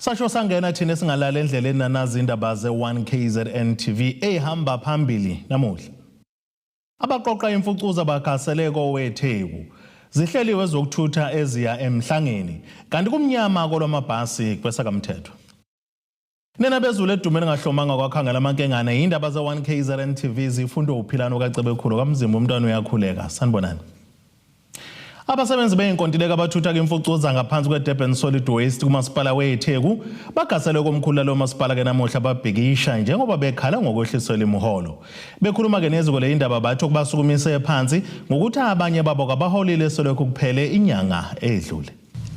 Sasho sangena thina singalala endleleni nanazi indaba ze1KZN TV ehamba phambili namuhla. Abaqoqa imfucuza bakhaseleko weTheku zihleliwe zokuthutha eziya emhlangeni kanti kumnyama kolwamabhasi kwesakamthetho. Nena bezulu edumeni ngahlomanga kwakhangela amankengana indaba ze1KZN TV zifunda uphilano kaCebekhulu kamzimba umntwana uyakhuleka. Sanibonani. Abasebenzi beenkontileka abathutha imfucuza ngaphansi kweDurban Solid Waste kumasipala weTheku bagasele komkhulu lo masipala ke namuhla babhekisha njengoba bekhala ngokwehliswa lemiholo. Bekhuluma ke neziko le indaba bathi kubasukumise phansi ngokuthi abanye babo kabaholile selokhu kuphele inyanga edlule.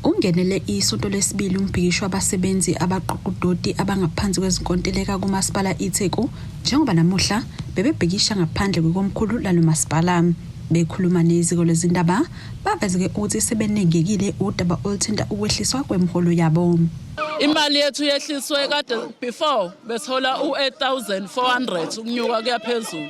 Ungenele isonto lesibili umbhikisho abasebenzi abaqoqudoti abangaphansi kwezinkontileka kumasipala iTheku njengoba namuhla bebebhekisha ngaphandle kwekomkhulu lalo masipala. Bekhuluma neziko lezindaba baveze ukuthi sebenengekile udaba oluthinta ukwehliswa kwemiholo yabo. Imali yethu yehliswe kade before bethola u8400 ukunyuka kuyaphezulu.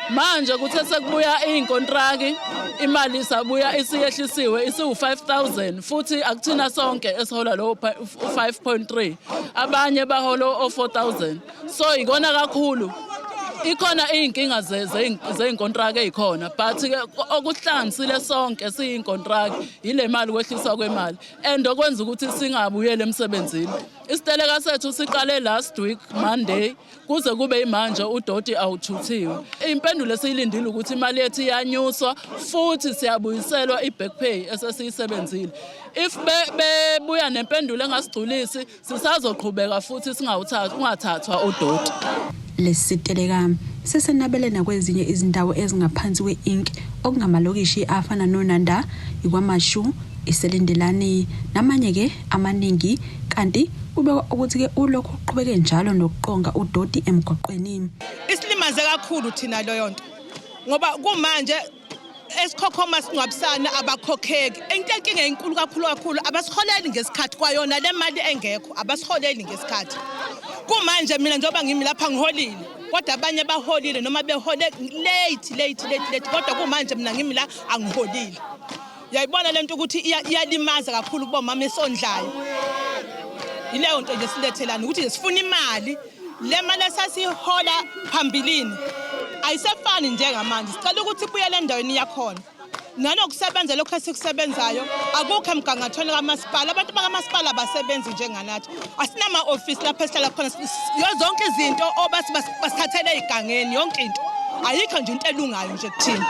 Manje kuthe sekubuya inkontraki imali isabuya isiyehlisiwe isi5000 futhi akuthina sonke esihola lo 5.3 abanye baholo o4000 so ikona kakhulu. Ikhona inkinga zeinkontraki ezikhona but ke okuhlanganisile sonke siyinkontraki ile mali kwehliswa kwemali and okwenza ukuthi singabuyele emsebenzini. Isiteleka sethu siqale last week Monday kuze kube imanje udoti awuthuthiwe. Impendulo esiyilindile ukuthi imali yethu iyanyuswa futhi siyabuyiselwa iback pay esesiyisebenzile. If bebuya nempendulo engasigculisi sisazoqhubeka futhi ungathathwa udoti. Lesiteleka sesenabelena kwezinye izindawo ezingaphansi kweInc okungamalokishi afana noNanda, ikwaMashu, iSelendelani namanye ke amaningi kanti ubeka ukuthi ke ulokhu uqhubeke njalo nokuqonga udoti emgoqweni. Isilimaze kakhulu thina lo yonto ngoba kumanje esikhokhoma singcwabisana abakhokheki inkinga enkulu kakhulu abasiholeli ngesikhathi kwayona le mali engekho abasiholeli ngesikhathi. Kumanje mina njengoba ngimi lapha ngiholile kodwa abanye baholile noma behole late kodwa kumanje mina ngimi la angiholile. Yayibona lento ukuthi iyalimaza kakhulu kuba mama esondlayo. Ileyo nto nje silethelana ukuthi sifuna imali le mali esasihola phambilini ayisefani njengamanje sicela ukuthi ibuyele endaweni yakhona. Nanokusebenza lokho esikusebenzayo akukho emgangathweni kamasipala abantu bakamasipala basebenzi njenganathi asinama office lapha esihlala khona zonke izinto obasi basithathele igangeni yonke into ayikho nje into elungayo nje kuthina.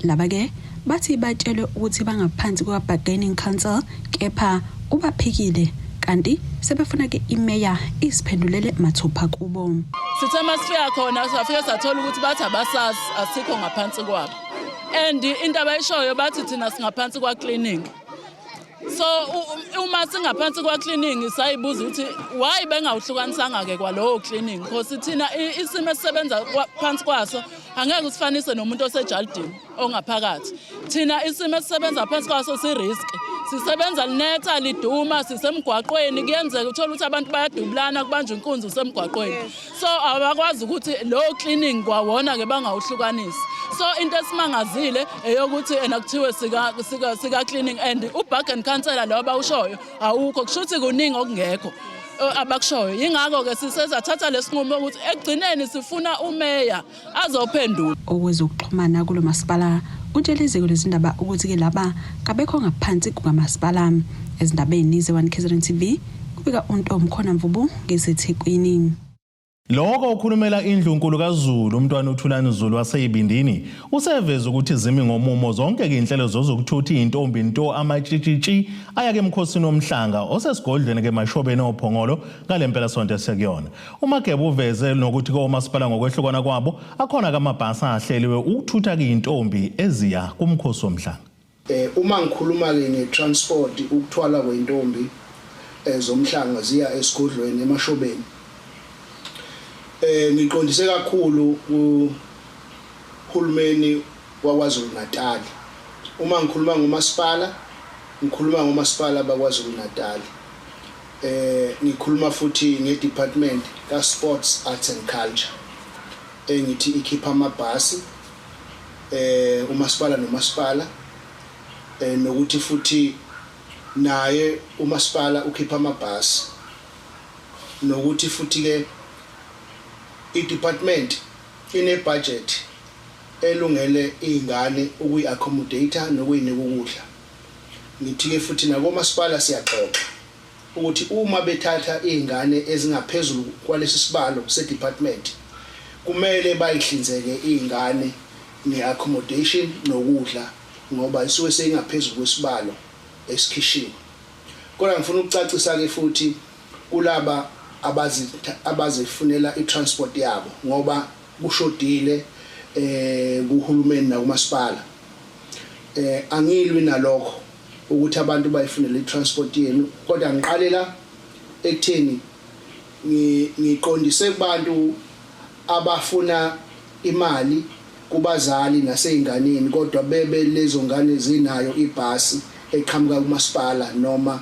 Laba ke bathi batshelwe ukuthi bangaphansi kwaBargaining Council kepha ubaphikile kanti sebefuna ke imeya isiphendulele mathupha kubo. Sithe masifika khona safika sathola ukuthi bathi abasazi asikho ngaphansi kwabo. And into abayishoyo bathi thina singaphansi kwa cleaning. So uma singaphansi kwa cleaning sayibuza ukuthi why bengawuhlukanisanga ke kwalowo cleaning because thina isimo esisebenza phansi kwaso angeke usifanise nomuntu osejaldini ongaphakathi. Thina isimo esisebenza phansi kwaso si-risk. Sisebenza linetha liduma sisemgwaqweni kuyenzeka uthola ukuthi abantu bayadubulana kubanjwe inkunzi usemgwaqweni. So abakwazi ukuthi lo cleaning kwawona ke bangawuhlukanisi. So into esimangazile eyokuthi enakuthiwe sika cleaning and uBargaining Council lo abawushoyo awukho kushuthi kuningi okungekho abakushoyo. Yingakho ke sisezathatha lesinqumo ukuthi ekugcineni sifuna umeya azophendula. Okwezokuxhumana kulo masipala utshela iziko lezindaba ukuthi ke laba kabekho ngaphansi kukamasipala. Ezindabeni ze1KZN TV kubika uNtombi khona Mvubu ngeseThekwini. Lokho ukhulumela indlu nkulu kaZulu umntwana uThulani Zulu waseyibindini useveza ukuthi izimi ngomumo zonke ke inhlelo zokuthutha intombi into amatshitshi aya ke emkhosini omhlanga osesigodlweni ke mashobeni ophongolo ngalempela sonto esekuyona. uMageba uveze nokuthi ke umasipala ngokwehlukana kwabo akhona kamabhasi ahleliwe ukuthutha ke intombi eziya kumkhosi omhlanga. Uma ngikhuluma ke ngetransport ukuthwala kweintombi zomhlanga ziya esigodlweni emashobeni ngiqondise kakhulu kuhulumeni waKwaZulu Natal. Uma ngikhuluma ngomasipala ngikhuluma ngomasipala baKwaZulu Natal. Ngikhuluma futhi ngedepartment ka Sports Arts and Culture engithi ikhipha amabhasi umasipala nomasipala nokuthi futhi naye umasipala ukhipha amabhasi nokuthi futhi ke i-department ine budget elungele izingane ukuyi-accommodator nokuyinika ukudla. Ngithi ke futhi nakomasipala siyaxoxa ukuthi uma bethatha izingane ezingaphezulu kwalesi sibalo se-department kumele bayihlinzeke izingane ne-accommodation nokudla ngoba isuke seyingaphezulu kwesibalo esikhishini. Kodwa ngifuna ukucacisa ke futhi kulaba abazifunela i-transport yabo ngoba kushodile kuhulumeni nakumasipala. Angilwi nalokho ukuthi abantu bayifunele i-transport yenu, kodwa ngiqalela ekutheni ngiqondise kubantu abafuna imali kubazali naseyinganeni kodwa bebe lezo ngane zinayo ibhasi eqhamuka kumasipala noma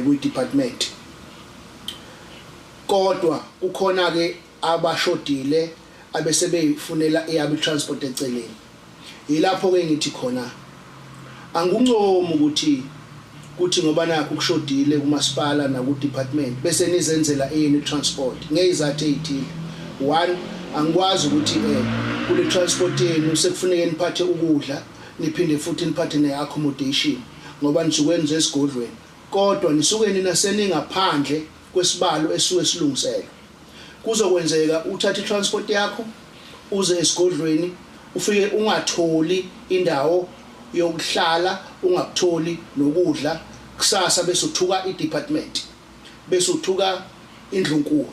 kwi-department. Kodwa kukhona ke abashodile abesebeyifunela eyabo transport eceleni. Yilapho ke ngithi khona anguncomo ukuthi ngoba nakho kushodile kumasipala na ku department bese nizenzela eyini transport ngezathu ezithile. One, angikwazi ukuthi kule transport yenu sekufuneka niphathe ukudla niphinde futhi niphathe ne-accommodation ngoba nisuke nize esigodlweni, kodwa nisuke nina seningaphandle kwesibalo esuke silungiselwe. Kuzokwenzeka uthathe i-transport yakho uze esigodlweni ufike ungatholi indawo yokuhlala, ungakutholi nokudla, kusasa bese uthuka i-department, bese uthuka indlunkulu.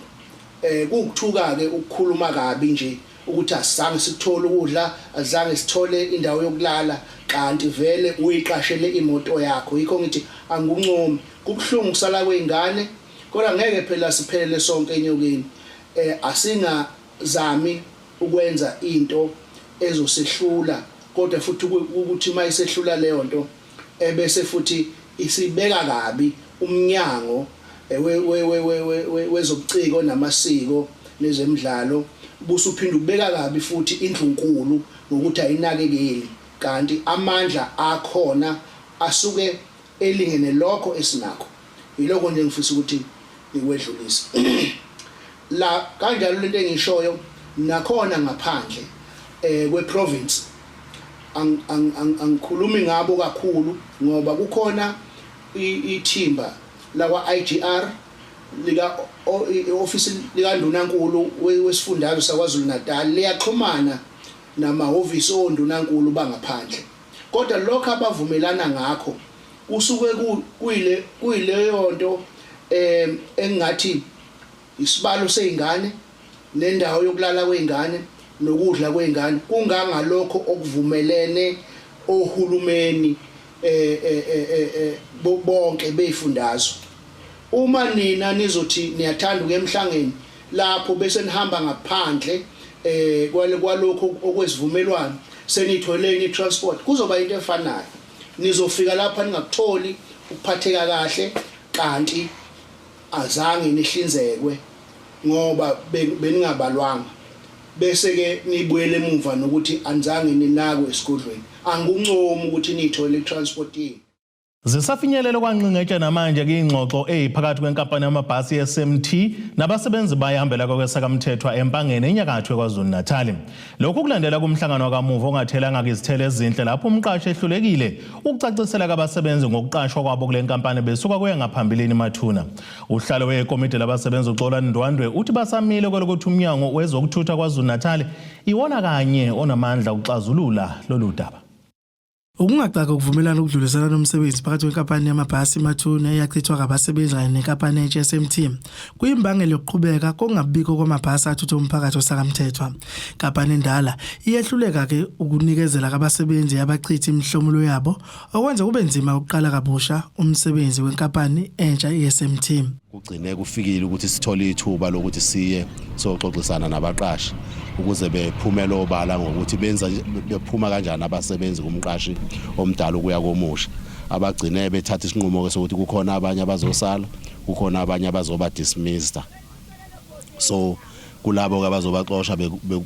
Kukuthuka ke ukukhuluma kabi nje ukuthi asizange sithole ukudla, azange sithole indawo yokulala kanti vele uyiqashele imoto yakho. Yikho ngithi anguncomo, kubhlungu kusala kweingane, kodwa ngeke phela siphelele sonke enyokeni. Asingazami ukwenza into ezosehlula, kodwa futhi ukuthi mayisehlula leyo nto bese futhi isibeka kabi umnyango wezobuciko namasiko nezemidlalo, busuphinda ubeka kabi futhi indlunkulu ngokuthi ayinakekeli kanti amandla akhona asuke elingene lokho esinakho. Yiloko nje ngifisa ukuthi nikwedlulise. La kanjalo lento engishoyo nakhona ngaphandle kweprovince angikhulumi ngabo kakhulu ngoba kukhona ithimba la kwa-IGR lika office lika Ndunankulu wesifundazwe saKwaZulu Natal liyaxhumana namahhovisi ondunankulu bangaphandle. Kodwa lokho abavumelana ngakho kusuke kuyileyo nto engathi isibalo seingane nendawo yokulala kweingane nokudla kweingane kungangalokho okuvumelene ohulumeni bonke beyifundazwe. Uma nina nizothi niyathanda ukemhlangeni lapho bese nihamba ngaphandle kwalokho okwesivumelwano senitholeni i-transport kuzoba into efanayo. Nizofika lapha ningakutholi ukuphatheka kahle kanti azange nihlinzekwe ngoba beningabalwanga, bese ke nibuyele emuva nokuthi anzange ninakwe esigodlweni. Anguncomo ukuthi nithole i-transport yenu. Zisafinyelela kwanqingetshe namanje kuyingxoxo eziphakathi kwenkampani yamabhasi ye-SMT nabasebenzi bayihambela kwesakhamthethwa empangeni enyakatho kwaZulu Natal. Lokhu kulandela kumhlangano kamuva ongathelanga izithelo ezinhle lapho umqashi ehlulekile ukucacisela abasebenzi ngokuqashwa kwabo kule nkampani besuka kuye ngaphambilini mathuna. Uhlalo wekomiti labasebenzi uXolani Ndwandwe uthi basamile kwelokuthi umnyango wezokuthutha kwaZulu Natal iwona kanye onamandla ukuxazulula lolu daba. Ukungaxaka ukuvumelana ukudlulisana nomsebenzi phakathi kwenkampani yamabhasi mathuna eyachithwa ngabasebenzi kanye nenkampani ye-SMT kuyimbangela yokuqhubeka kongabikho kwamabhasi athutha umphakathi osakamthethwa. Inkampani endala iyehluleka ke ukunikezela abasebenzi abachithi imihlomulo yabo okwenza kube nzima ukuqala kabusha umsebenzi wenkampani entsha ye-SMT. Kugcine kufikile ukuthi sithole ithuba lokuthi siye soxoxisana nabaqashi ukuze bephumele obala ngokuthi bephuma kanjani abasebenzi kumqashi omdala ukuya komusha. Abagcine bethatha isinqumo sokuthi kukhona abanye abazosala, kukhona abanye abazoba dismissed. So kulabo abazobaxosha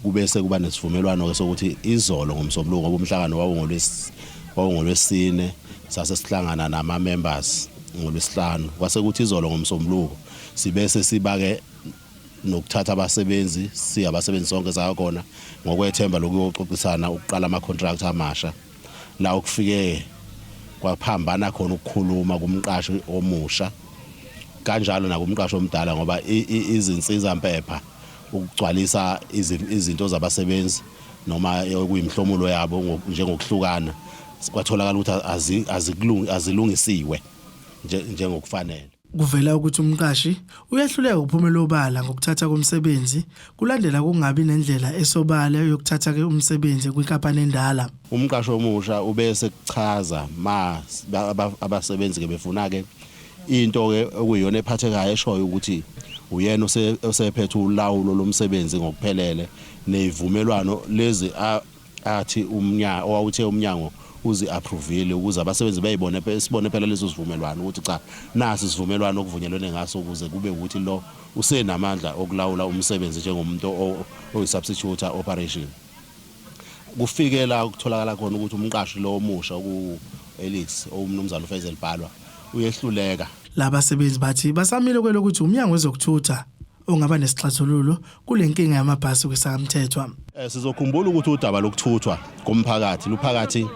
kubese kuba nesivumelwano sokuthi izolo ngomsombuluko ngoba umhlangano wawungolwesine sase sihlangana nama members ngoLwesihlanu kwase kuthi izolo ngomsombuluko sibese sibake nokuthatha abasebenzi siyabasebenzi sonke zakhona ngokwethemba lokuyoxoxisana ukuqala ama contract amasha la ukufike kwaphambana khona ukukhuluma kumqashi omusha kanjalo nakumqashi omdala ngoba izinsiza mpepha ukugcwalisa izinto zabasebenzi noma kuyimhlomulo yabo njengokuhlukana kwatholakala ukuthi azilungisiwe njengokufanele. Kuvela ukuthi umqashi uyahluleka ukuphumela obala ngokuthatha komsebenzi kulandela kungabi nendlela esobala yokuthatha ke umsebenzi kwinkampani endala. Umqashi omusha ubese kuchaza abasebenzi ke befuna ke into ke okuyiyona ephathekayo eshoyo ukuthi uyena osephethe ulawulo lomsebenzi ngokuphelele nezivumelwano lezi athi owawuthe umnyango uzi approvele ukuze abasebenzi bayibone sibone phela lezo sivumelwano ukuthi cha nasi sivumelwano okuvunyelwene ngaso ukuze kube ukuthi lo usenamandla okulawula umsebenzi njengomuntu oyi-substitute operation. Kufike la ukutholakala khona ukuthi umqashi lo omusha ku-Elix umnumzana uFaisal Bhalwa uyehluleka. Labasebenzi bathi basamile kwelokuthi umnyango wezokuthutha ongaba nesixazululo kule nkinga yamabhasi kwesakamthethwa. Sizokhumbula ukuthi udaba lokuthuthwa komphakathi luphakathi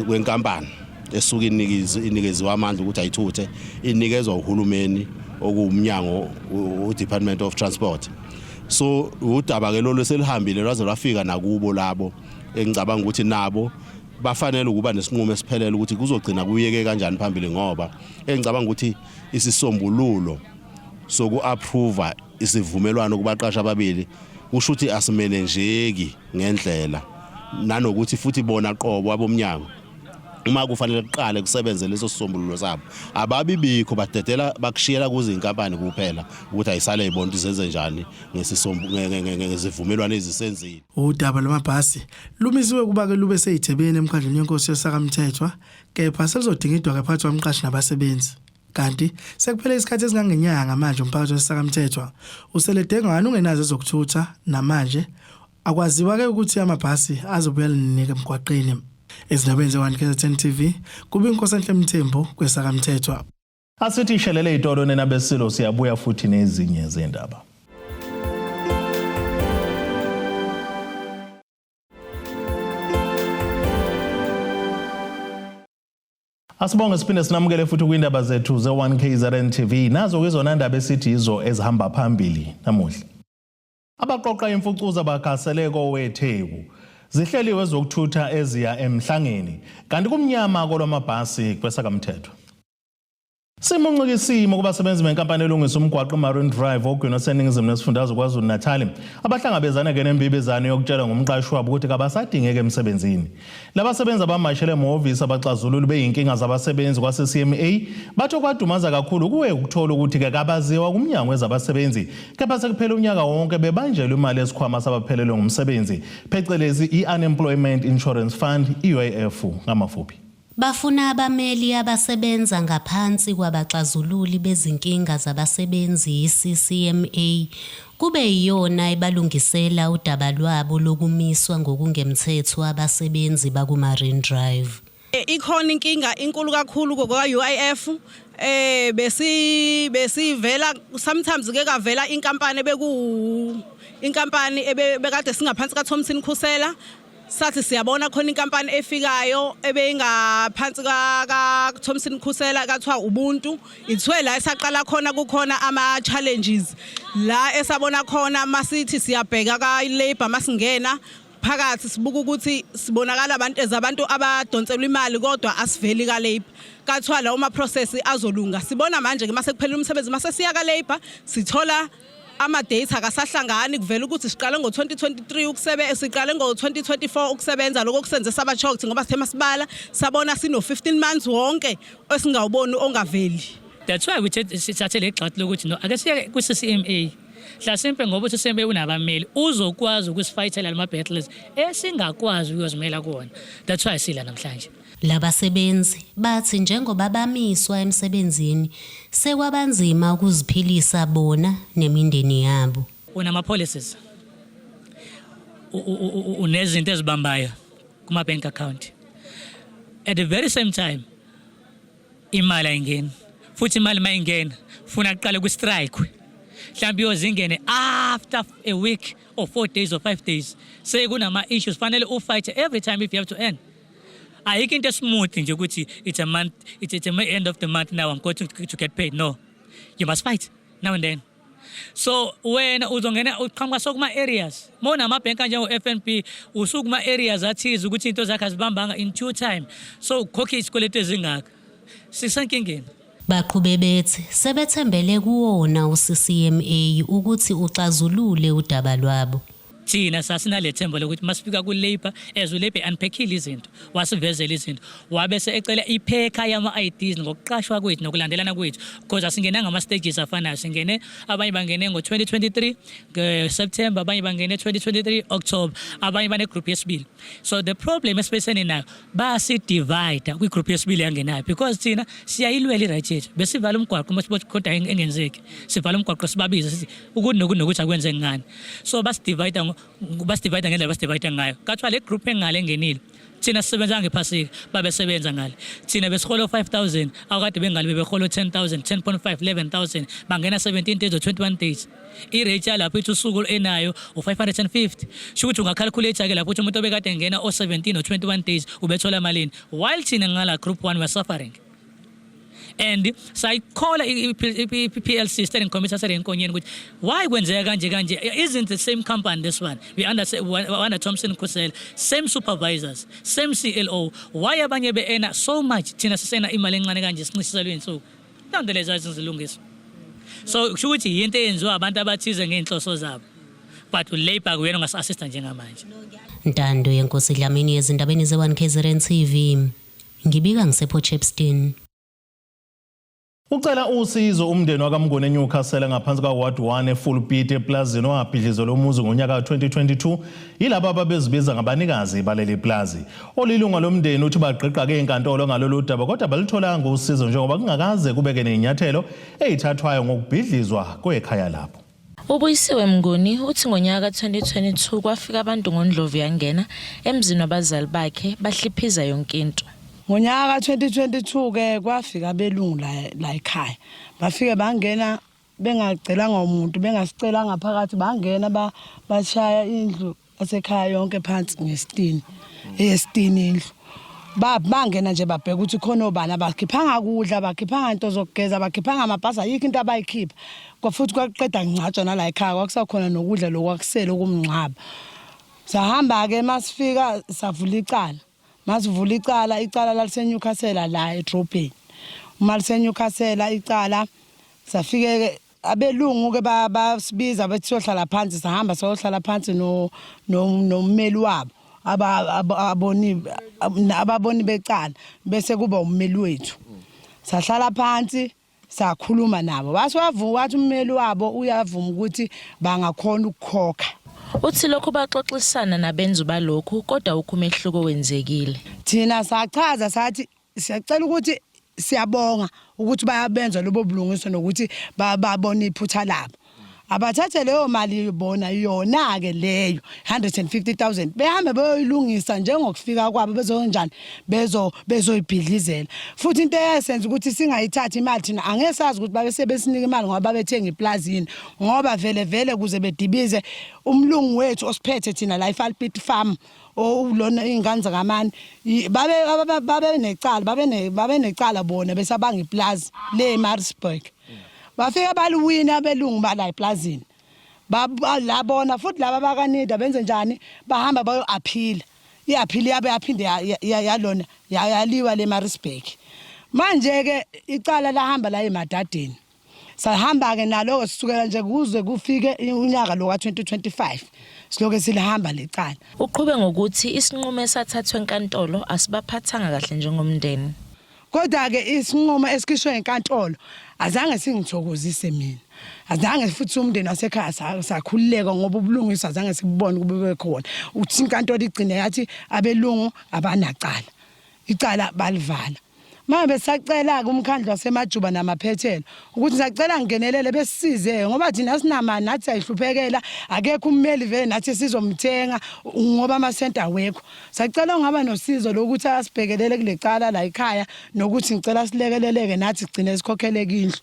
kwenkampani esuka inikezwe amandla ukuthi ayithuthe inikezwa uhulumeni okuwumnyango uDepartment of Transport. So udaba ke lolu selihambile lwaze lwafika nakubo labo engicabanga ukuthi nabo bafanele ukuba nesinqumo esiphelele ukuthi kuzogcina kuyeke kanjani phambili ngoba engicabanga ukuthi isisombululo soku-approve isivumelwano kubaqashi ababili kusho ukuthi asimenenjeki ngendlela nanokuthi futhi bona qobo abomnyango uma kufanele kuqale kusebenze leso sisombululo sabo ababibikho badedela bakushiyela kuze inkampani kuphela ukuthi ayisale ibona izenze njani ngesivumelwano ezisenzile. Udaba lwamabhasi lumisiwe kuba ke lube seyithebeni emkhandlweni yenkosi yesakamthethwa kepha selizodingidwa ke phakathi kwamqashi nabasebenzi. Kanti sekuphele isikhathi esingangenyanga manje umphakathi wesakamthethwa useledengwana ungenazo ezokuthutha namanje akwaziwa ke ukuthi amabhasi azobuya linike emgwaqeni. Ezindabeni ze1KZN TV kuba iNkosi Mthembu kwesakamthethwa. Asithi ishelele itolo nenabesilo siyabuya futhi nezinye zendaba. Asibonge siphinde sinamukele futhi kwindaba zethu ze1KZN TV nazo kwizona ndaba esithi izo ezihamba phambili namuhla. Abaqoqa imfucuza bakhaseleko weTheku zihleliwe zokuthutha eziya emhlangeni kanti kumnyama kolwamabhasi kwesakamthethwa. Simuncikisimo kubasebenzi benkampani elungisa umgwaqo Marine Drive ogwini oseningizimu nesifundazwe KwaZulu-Natal abahlangabezana nembibezane yokutshela ngomqashi wabo ukuthi kabasadingeke emsebenzini. Labasebenzi abamashele emahhovisi abaxazululi beyinkinga zabasebenzi kwase-CMA batho kwadumaza kakhulu kuwe ukuthola ukuthi ke kabaziwa kumnyango wezabasebenzi kepha sekuphela unyaka wonke bebanjelwe imali esikhwama sabaphelelwe ngumsebenzi phecelezi i-Unemployment Insurance Fund UIF ngamafuphi. Bafuna abameli abasebenza ngaphansi kwabaxazululi bezinkinga zabasebenzi i-CCMA kube yiyona ebalungisela udaba lwabo lokumiswa ngokungemthetho abasebenzi bakuMarine Drive. Ikhona inkinga inkulu kakhulu kwa-UIF besivela sometimes ke kavela inkampani inkampani ebekade singaphansi kaThomson Khusela sathi siyabona khona inkampani efikayo ebeyingaphansi kaThomson Khusela kathiwa Ubuntu ithwe la esaqala khona kukhona ama challenges la esabona khona masithi siyabheka ka-labor masingena phakathi sibuka ukuthi sibonakala abantu abadonselwa imali kodwa asiveli ka-labor kathiwa lawo ma-process azolunga. Sibona manje ke mase kuphela umsebenzi mase siya ka-labor sithola ama-data akasahlangani kuvela ukuthi siqale ngo-2023 siqale ngo-2024 ukusebenza lokho kusenze saba-shock ngoba sithe masibala sabona sino-15 months wonke esingawuboni ongaveli. That's why sithathe le gxathi lokuthi no ake siye kwi-CCMA hlasimpe ngoba uCCMA unabameli uzokwazi ukusifayithela lama-battles esingakwazi ukuyozimela kuwona. That's why sila namhlanje. Labasebenzi bathi njengoba bamiswa emsebenzini sekwabanzima ukuziphilisa bona nemindeni yabo. Unama policies unezinto ezibambayo kuma bank account. At the very same time imali ayingeni futhi imali mayingena funa aqale ku strike mhlawumbe yozingene after a week or 4 days or 5 days say kunama issues fanele fight every time if you have to earn. Ayikho into smooth nje ukuthi it's a month, it's the end of the month now I'm going to get paid. No, you must fight now and then. So when uzongena uqhamuka sokuma areas mona amabhenki njengo FNB usukuma areas athize ukuthi into zakhe azibambanga in due time, so ukhokhe isikweletu ezingaka sisenkingeni. Baqhube bethi sebethembele kuwona uCCMA ukuthi uxazulule udaba lwabo. Thina sasinalethemba lokuthi masifika ku labor as uLabor unpackile izinto wasivezela izinto wabese ecela ipheka yama IDs ngokuqashwa kwethu nokulandelana kwethu because asingenanga ama stages afanayo. Singene abanye bangene ngo2023 September, abanye bangene 2023 October, abanye bane group yesibili. So the problem especially nayo basi divide kwi group yesibili yangenayo because thina siyayilwela i-right yethu besivala umgwaqo masibothi kodwa engenzeki sivala umgwaqo sibabiza sithi ukuthi akwenze ngani. So basidivide ngendlela basidivide ngayo. Kathiwa le group engale engenile thina sisebenza ngephasika babesebenza ngale. Thina besihola 5,000 akade bengale bebehola 10,000, 10.5, 11,000 bangena 17 days or 21 days. I-rate lapho ithi usuku enayo u550. Sho ukuthi ungacalculate ke lapho ukuthi umuntu obekade engena o17 or 21 days ubethola malini while thina ngala group 1 were suffering. And so I call PLC Steering Committee Nkonyeni ukuthi why kwenzeka kanje isn't the same company this one we under Thompson Kusel, same supervisors, same CLO, why abanye beena so much thina sisena imali encane kanje sincishiselwe insuku nondeleza izilungiso. So kusho ukuthi into eyenziwa abantu abathize ngenhloso zabo but uLabor kuyena ongasassista njengamanje. Ntando yenkosi Dlamini ezindabeni ze1KZN TV ngibika ngisepotchefstroom. Ucela usizo umndeni wakaMnguni eNewcastle ngaphansi kaWard 1 eFulpit eplazini owabhidlizelwa umuzi ngonyaka ka2022 yilabo ababezibiza ngabanikazi baleli plazi. Olilunga lomndeni uthi bagqiqa ke inkantolo ngalolu daba kodwa balitholanga usizo njengoba kungakaze kubeke nenyathelo ezithathwayo ngokubhidlizwa kwekhaya lapho. Ubuyisiwe Mnguni uthi ngonyaka ka2022 kwafika abantu ngoNdlovu yangena emzini wabazali bakhe bahliphiza yonke into. Ngonyaka 2022 ke kwafika abelungu la ekhaya bafike bangena bengacelanga umuntu bengasicela ngaphakathi bangena bashaya indlu asekhaya yonke phansi ngesitini eyesitini indlu bangena nje babheka ukuthi khona obani abakhiphanga kudla bakhiphanga into zokugeza bakhiphanga amabhasa yikho into abayikhipha kwafuthi kwaqeda ngcatshwa nala ekhaya kwakusakhona nokudla lokwakusela okumngcwaba. Sahamba ke masifika savula icala masivula icala laliseNewcastle la edrobheni. Uma liseNewcastle icala safike abelungu ke basibiza bethi sohlala phansi sahamba sohlala phansi nommeli wabo ababoni becala bese kuba ummeli wethu. Sahlala phansi sakhuluma nabo basiwavuka wathi ummeli wabo uyavuma ukuthi bangakhona ukukhokha. Uthi lokho baxoxisana nabenzi balokho kodwa ukhumehluko wenzekile. Thina sachaza sathi siyacela ukuthi siyabonga ukuthi bayabenza lobo bulungiso nokuthi babone iphutha labo. Abathathe leyo mali bona yona ke leyo 150,000 behambe beyoyilungisa njengokufika kwabo bezonjani bezoyibhidlizela. Futhi into eyasenza ukuthi singayithathi imali thina angesazi ukuthi babe sebesinika imali ngoba babethenga iplazini ngoba vele kuze bedibize umlungu wethu osiphethe thina la eFulpit farm olona ingane zakamani babe necala bona besabanga iplaza le eMaritzburg. Bafika baluwina abelungu bala eplazini labona futhi laba bakanida benze njani bahamba bayo appeal i-appeal yabe yaphinde yalona yaliwa le Maritzburg. Manje ke icala lahamba la eMadadeni sahamba ke nalo sisukela nje kuze kufike unyaka lo ka2025 siloke silihamba lecala. Uqhube ngokuthi isinqumo esathathwe enkantolo asibaphathanga kahle njengomndeni. Kodwa ke isinqumo esikhishwe enkantolo azange singithokozise mina. Azange futhi umndeni wasekhaya sakhululeka ngoba ubulungiswa azange sikubone kube khona. Uthi inkantolo igcine yathi abelungu abanacala. Icala balivala. Manje besacela kumkhandlo wasemajuba namaphethelo ukuthi sacela ngenelele besisize ngoba thina sinamani nathi ayihluphekela akekho ummeli vele nathi sizomthenga ngoba ama center wekho. Sacela ngaba nosizo lokuthi asibhekelele kulecala la ekhaya nokuthi ngicela silekeleleke nathi sigcine sikhokhele kindlu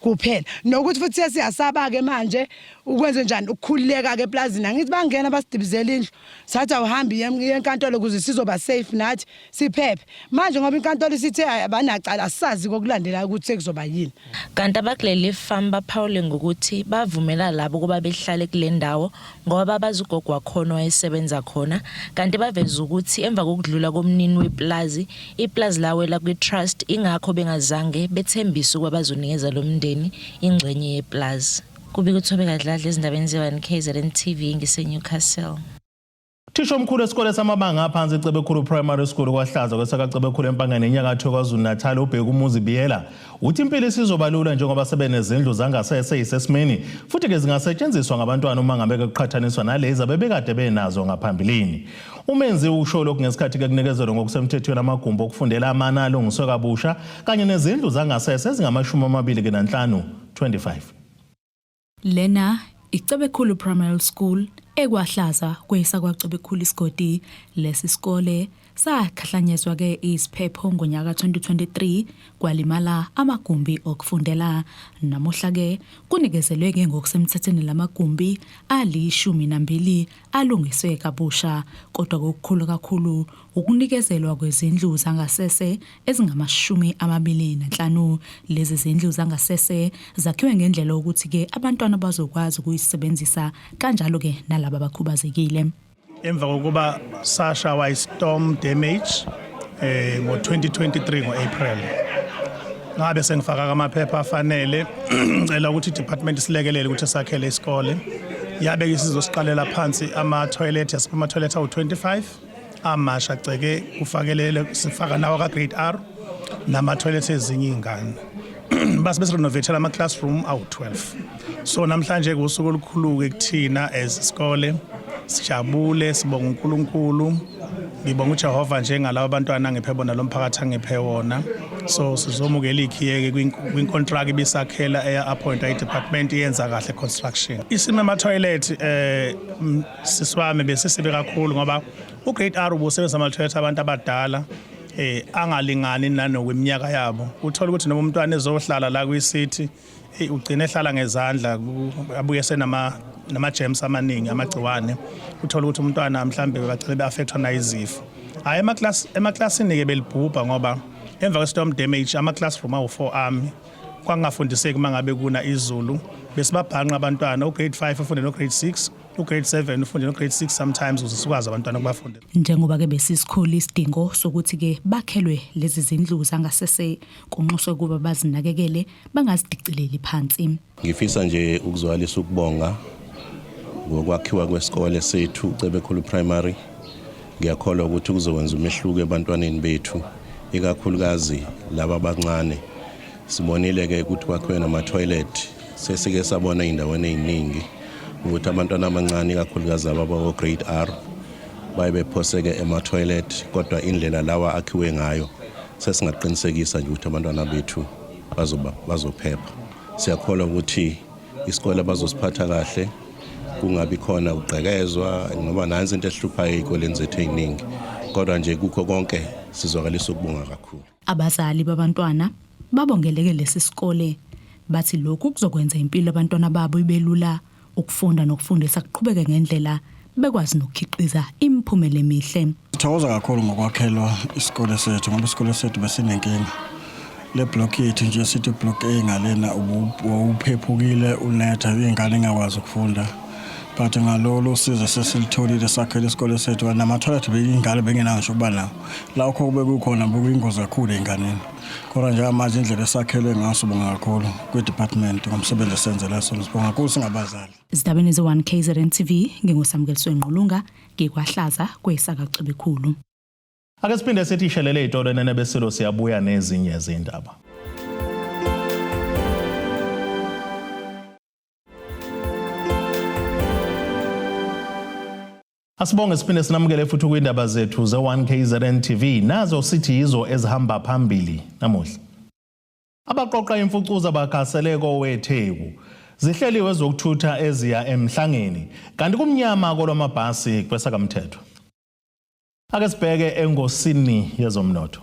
kuphela nokuthi futhi siyasaba ke manje ukwenze njani ukukhululeka ke eplazini angithi bangena basidibizela indlu sathi awuhambi yenkantolo ukuze sizoba safe nathi siphephe manje ngoba inkantolo isithe abanacala asazi kokulandela ukuthi sekuzoba yini. Kanti abakuleli farm baphawule ngokuthi bavumela labo kuba behlale kule ndawo ngoba bazugogo wakhono wayesebenza khona kanti baveza ukuthi emva kokudlula komnini weplazi iplazi lawe la kwi trust ingakho bengazange bethembisa ukuba bazonikeza lo mndeni ingxenye yeplazi. Kubika uThobeka Dladla ezindabeni ze1 KZN TV ngise-Newcastle. Thisha omkhulu esikole samabanga aphansi eCebekhulu Primary School kwaHlaza kwesakaCebekhulu eMpangane enyakatho KwaZulu-Natal ubheka umuzi Biyela uthi impilo isizobalula njengoba sebenezindlu zangasese isesimeni futhi ke zingasetshenziswa ngabantwana uma ngabe kuqhathaniswa nalezi abebekade benazo ngaphambilini. Umenzi usho lokhu ngesikhathi ke kunikezelwe ngokusemthethweni amagumbi okufundela amana alungiswe kabusha kanye nezindlu zangasese ezingama-25 25. Lena iCebekhulu Primary School ekwaHlaza kwesakwaCebekhulu isigodi. Lesi sikole sakhahlanyezwa ke isiphepho ngonyaka 2023 kwalimala amagumbi okufundela. Namuhla ke kunikezelwe ke ngokusemthethweni lamagumbi ali12 alungiswe kabusha kodwa kokukhulu kakhulu ukunikezelwa kwezindlu zangasese ezingama-25. Lezi zindlu zangasese zakhiwe ngendlela ukuthi ke abantwana bazokwazi ukuyisebenzisa kanjalo ke nalabo abakhubazekile. Emva kokuba sashawa istorm damage ngo-2023 ngo-April ngabe sengifaka amaphepha afanele ngicela ukuthi i-department isilekelele ukuthi sakhele isikole yabe isizosiqalela phansi ama-toilet ama-toilet awu-25 amasha ceke kufakelele sifaka nawo ka-grade R nama-toilet ezinye iy'ngane base besirenovate ama-classroom awu-12. So namhlanje kusuku olukhulu-ke kuthina as isikole sijabule sibonga uNkulunkulu ngibonga uJehova njengalabo abantwana angiphe bona lo mphakathi angiphe wona. So sizomukela ikhiyeke kwincontract ibisakhela eya-appoint i-department iyenza kahle construction. Isimo ama-toilet siswami besisibe kakhulu ngoba ugrade R ubusebenza ama-toilet abantu abadala angalingani nanokweminyaka yabo. Uthola ukuthi noma umntwana ezohlala la kwi-city ugcina ehlala ngezandla abuye nama-germs amaningi amagciwane. Uthola ukuthi umntwana mhlambe bagcine be-affectwa nayizifo. Hayi emaklasini ke belibhubha ngoba emva kwe-storm damage ama-classroom awu-4 ami kwangafundiseki uma ngabe kuna izulu besibabhanqa abantwana ugrade 5 ufunde no-grade 6 ugrade 7 ufunde no-grade 6 sometimes ukuze sikwazi abantwana ukubafundela. Njengoba ke besisikhulu isidingo sokuthi ke bakhelwe lezi zindlu zangasese kunxuswe kuba bazinakekele bangazidicileli phansi. Ngifisa nje ukuzwalisa ukubonga ngokwakhiwa kwesikole sethu Cebekhulu Primary. Ngiyakholwa ukuthi kuzokwenza umehluko ebantwaneni bethu ikakhulukazi laba abancane. Sibonile ke ukuthi kwakhiwe nama-toilet sesike sabona indaweni eziningi ukuthi abantwana abancane ikakhulukazi ababa grade R baye bephoseke ema-toilet kodwa indlela lawa akhiwe ngayo sesingaqinisekisa nje ukuthi abantwana bethu bazophepha. Siyakholwa ukuthi isikole bazosiphatha kahle kungabi khona ugqekezwa ngoba nansi into ehluphayo ezikoleni zethu eziningi kodwa nje kukho konke sizwakalisa ukubonga kakhulu. Abazali babantwana babongeleke lesi sikole bathi lokhu kuzokwenza impilo abantwana babo ibelula ukufunda nokufundisa kuqhubeke ngendlela bekwazi nokukhiqiza imiphumela emihle. Sithokoza kakhulu ngokwakhelwa isikole sethu ngoba isikole sethu besinenkinga. Le block yethu nje sithi block A ngalena uphephukile unetha ingane engakwazi ukufunda. But ngalolo size sesilitholile sakhele isikole sethu nama-toilet ingane bengenasho ukuba nawo lakho kube kukhona bekuyingozi kakhulu ey'nganeni kodwa nje manje indlela esakhelwe ngaso bonga kakhulu kwi-department ngomsebenzi esenzela sona sibonga kakhulu singabazali. Izindabeni ze1 KZN TV nginguSamukeliswe Nqulunga ngikwaHlaza kwesakaCebekhulu. Ake siphinde sithi ishelele izitolo nenebeselo siyabuya nezinye izindaba. Asibonge siphinde sinamukele futhi kwindaba zethu ze1KZN TV nazo sithi yizo ezihamba phambili namuhla. Abaqoqa imfucuza abakhaseleko weTheku zihleliwe ezokuthutha eziya emhlangeni kanti kumnyama kolwamabhasi kwesakamthetho. Ake sibheke engosini yezomnotho.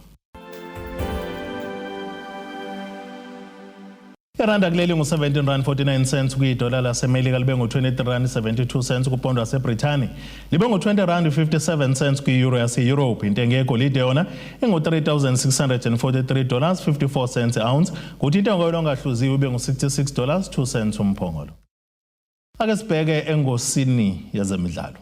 Iranda kuleli ngu-17.49 kuyidola laseMelika libe ngu-23.72 kupondo waseBrithani libe ngu-20.57 kuyi-euro yase-Europe. Intengo yegolide yona ingu-$3,643.54 ounce kuthi intengo yolongahluziwe ibe ngu-$66.02 umphongolo. Ake sibheke engosini yezemidlalo.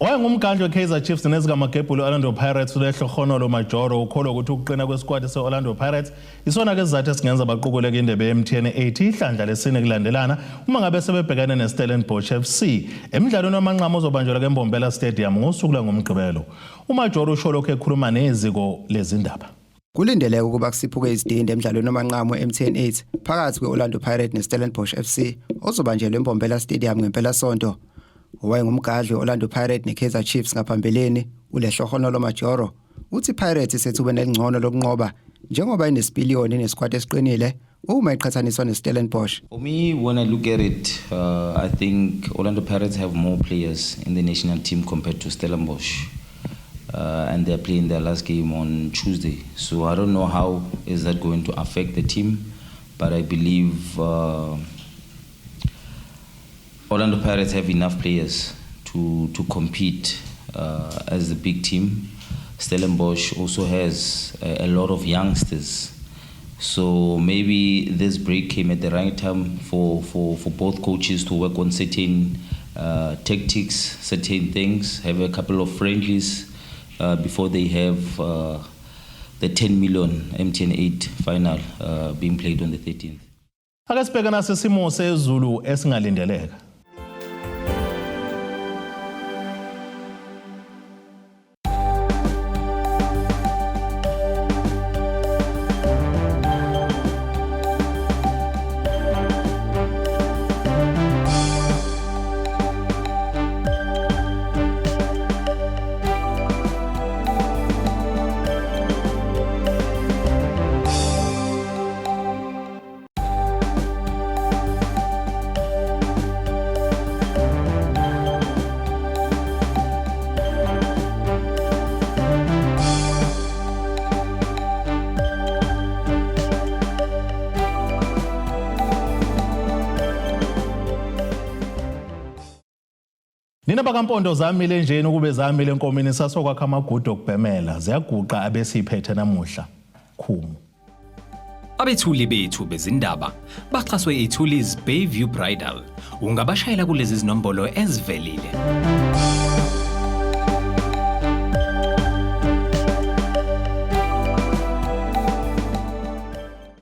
Owayengumkhandli weKaizer Chiefs nezikamagebhulu Orlando Pirates uLehlohonolo Majoro ukholwa ukuthi ukuqina kwesquad se-Orlando Pirates isona ke sizathu esingenza baqukuleke indebe ye-MTN 80 ihlandla lesine kulandelana uma ngabe sebebhekane neStellenbosch FC emidlalweni wamanqamu ozobanjelwa eMbombela Stadium ngosuku langomgqibelo. uMajoro usho lokho ekhuluma neziko lezindaba. Kulindeleke ukuba kusiphuke izidindi emidlalweni wamanqamu eMTN 8 phakathi kwe-Orlando Pirates neStellenbosch FC ozobanjelwa eMbombela Stadium ngempela sonto. Owayengumgadli we-Orlando Pirates neKaizer Chiefs ngaphambilini uLehlohonolo Majoro uthi Pirates isethubeni elingcono lokunqoba njengoba inesipiliyoni nesquad esiqinile uma iqhathaniswa neStellenbosch. For me, when I look at it, I think Orlando Pirates have more players in the national team compared to Stellenbosch, and they're playing their last game on Tuesday. So I don't know how is that going to affect the team, but I believe Orlando Pirates have enough players to compete as the big team. Stellenbosch also has a lot of youngsters. So maybe this break came at the right time for both coaches to work on certain tactics, certain things, have a couple of friendlies before they have the 10 million MTN 8 final being played on the 13th. Ake sibheke nasesimo sezulu esingalindeleka. Nina bakampondo zamile njeni ukube zamile enkomeni sasokwakha amagudu okubhemela ziyaguqa abesiphethe namuhla khumu. Abethuli bethu bezindaba baxhaswe iTulis Bayview Bridal ungabashayela kulezi zinombolo ezivelile.